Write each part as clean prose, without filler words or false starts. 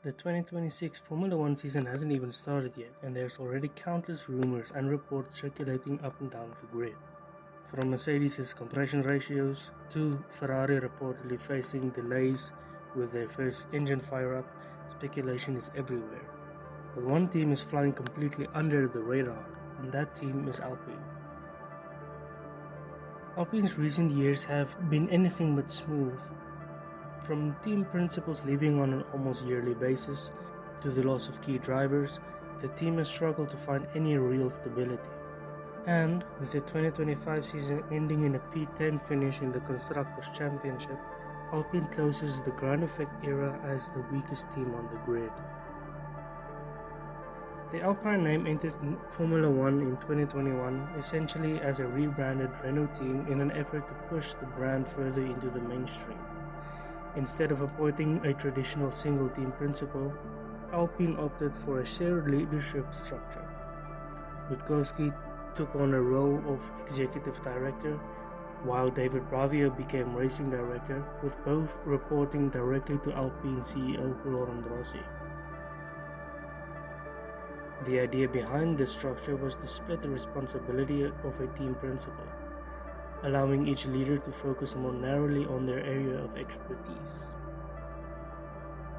The 2026 Formula One season hasn't even started yet, and there's already countless rumors and reports circulating up and down the grid. From Mercedes' compression ratios to Ferrari reportedly facing delays with their first engine fire-up, speculation is everywhere. But one team is flying completely under the radar, and that team is Alpine. Alpine's recent years have been anything but smooth. From team principals leaving on an almost yearly basis to the loss of key drivers, the team has struggled to find any real stability. And with the 2025 season ending in a P10 finish in the Constructors' Championship, Alpine closes the ground effect era as the weakest team on the grid. The Alpine name entered Formula One in 2021 essentially as a rebranded Renault team in an effort to push the brand further into the mainstream. Instead of appointing a traditional single-team principal, Alpine opted for a shared leadership structure. Witkowski took on a role of executive director, while David Bravia became racing director, with both reporting directly to Alpine CEO Laurent Rossi. The idea behind this structure was to split the responsibility of a team principal, allowing each leader to focus more narrowly on their area of expertise.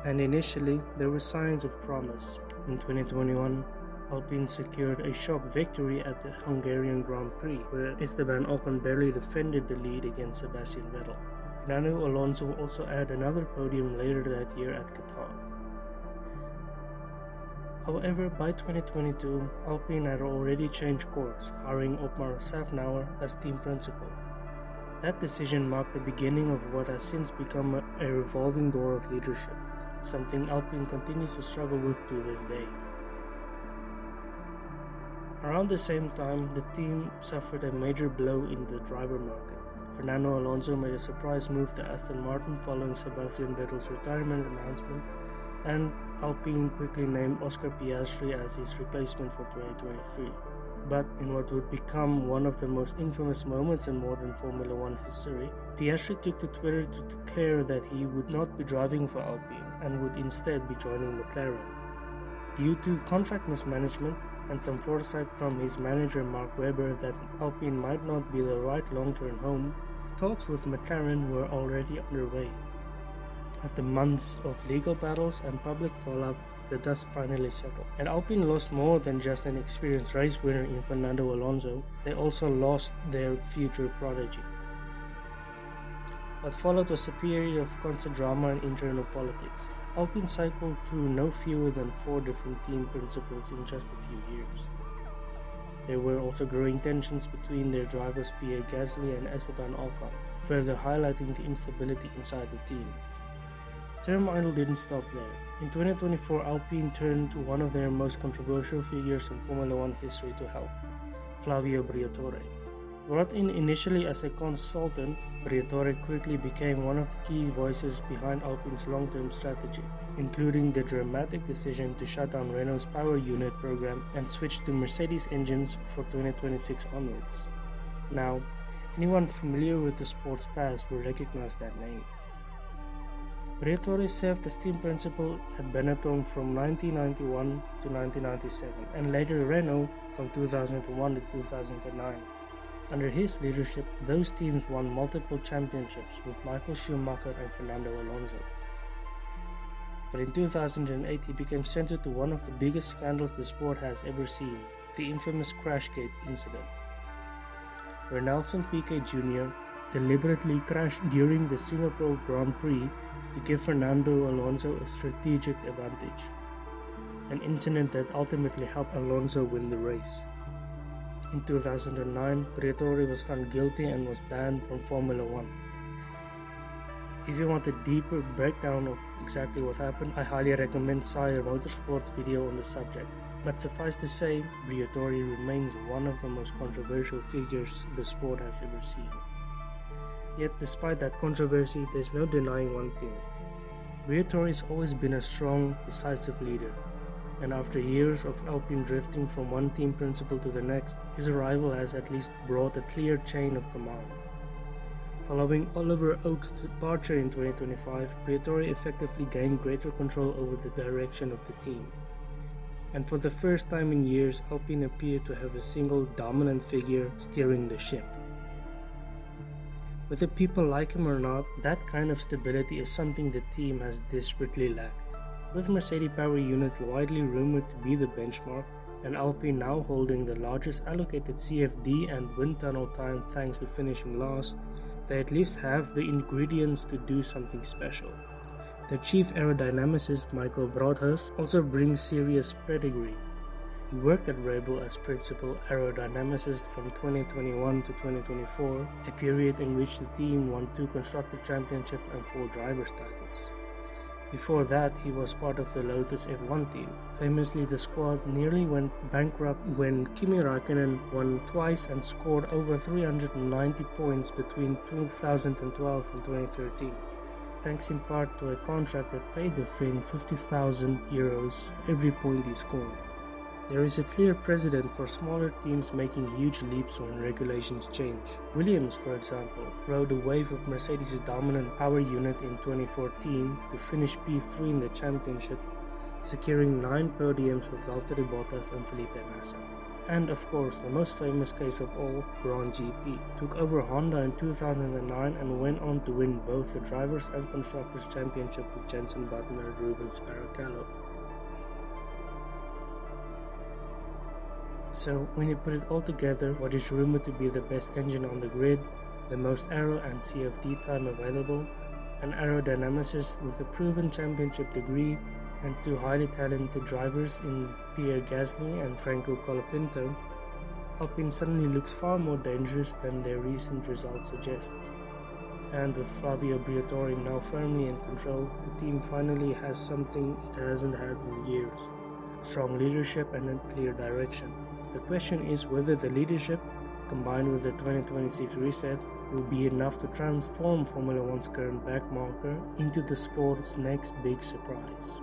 And initially, there were signs of promise. In 2021, Alpine secured a shock victory at the Hungarian Grand Prix, where Esteban Ocon barely defended the lead against Sebastian Vettel. Fernando Alonso also had another podium later that year at Qatar. However, by 2022, Alpine had already changed course, hiring Otmar Szafnauer as team principal. That decision marked the beginning of what has since become a revolving door of leadership, something Alpine continues to struggle with to this day. Around the same time, the team suffered a major blow in the driver market. Fernando Alonso made a surprise move to Aston Martin following Sebastian Vettel's retirement announcement, and Alpine quickly named Oscar Piastri as his replacement for 2023. But in what would become one of the most infamous moments in modern Formula One history, Piastri took to Twitter to declare that he would not be driving for Alpine and would instead be joining McLaren. Due to contract mismanagement and some foresight from his manager Mark Webber that Alpine might not be the right long-term home, talks with McLaren were already underway. After months of legal battles and public fallout, the dust finally settled, and Alpine lost more than just an experienced race winner in Fernando Alonso. They also lost their future prodigy. What followed was a period of constant drama and internal politics. Alpine cycled through no fewer than 4 different team principals in just a few years. There were also growing tensions between their drivers Pierre Gasly and Esteban Ocon, further highlighting the instability inside the team. Turmoil didn't stop there. In 2024, Alpine turned to one of their most controversial figures in Formula One history to help, Flavio Briatore. Brought in initially as a consultant, Briatore quickly became one of the key voices behind Alpine's long-term strategy, including the dramatic decision to shut down Renault's power unit program and switch to Mercedes engines for 2026 onwards. Now, anyone familiar with the sport's past will recognize that name. Briatore served as team principal at Benetton from 1991 to 1997 and later Renault from 2001 to 2009. Under his leadership, those teams won multiple championships with Michael Schumacher and Fernando Alonso. But in 2008 he became center to one of the biggest scandals the sport has ever seen, the infamous Crashgate incident, where Nelson Piquet Jr. deliberately crashed during the Singapore Grand Prix to give Fernando Alonso a strategic advantage, an incident that ultimately helped Alonso win the race. In 2009, Briatore was found guilty and was banned from Formula One. If you want a deeper breakdown of exactly what happened, I highly recommend Sire Motorsport's video on the subject. But suffice to say, Briatore remains one of the most controversial figures the sport has ever seen. Yet despite that controversy, there's no denying one thing. Briatore has always been a strong, decisive leader, and after years of Alpine drifting from one team principal to the next, his arrival has at least brought a clear chain of command. Following Oliver Oak's departure in 2025, Briatore effectively gained greater control over the direction of the team. And for the first time in years, Alpine appeared to have a single dominant figure steering the ship. Whether people like him or not, that kind of stability is something the team has desperately lacked. With Mercedes power unit widely rumored to be the benchmark, and Alpine now holding the largest allocated CFD and wind tunnel time thanks to finishing last, they at least have the ingredients to do something special. Their chief aerodynamicist Michael Broadhurst also brings serious pedigree. He worked at Rebel as principal aerodynamicist from 2021 to 2024, a period in which the team won 2 constructor championships and 4 drivers' titles. Before that, he was part of the Lotus F1 team. Famously, the squad nearly went bankrupt when Kimi Räikkönen won twice and scored over 390 points between 2012 and 2013, thanks in part to a contract that paid the Finn €50,000 every point he scored. There is a clear precedent for smaller teams making huge leaps when regulations change. Williams, for example, rode a wave of Mercedes' dominant power unit in 2014 to finish P3 in the championship, securing 9 podiums with Valtteri Bottas and Felipe Massa. And of course, the most famous case of all, Braun GP, took over Honda in 2009 and went on to win both the Drivers' and Constructors' Championship with Jenson Button and Rubens Barrichello. So, when you put it all together, what is rumored to be the best engine on the grid, the most aero and CFD time available, an aerodynamicist with a proven championship degree, and 2 highly talented drivers in Pierre Gasly and Franco Colapinto, Alpine suddenly looks far more dangerous than their recent results suggest. And with Flavio Briatore now firmly in control, the team finally has something it hasn't had in years: strong leadership and a clear direction. The question is whether the leadership, combined with the 2026 reset, will be enough to transform Formula One's current backmarker into the sport's next big surprise.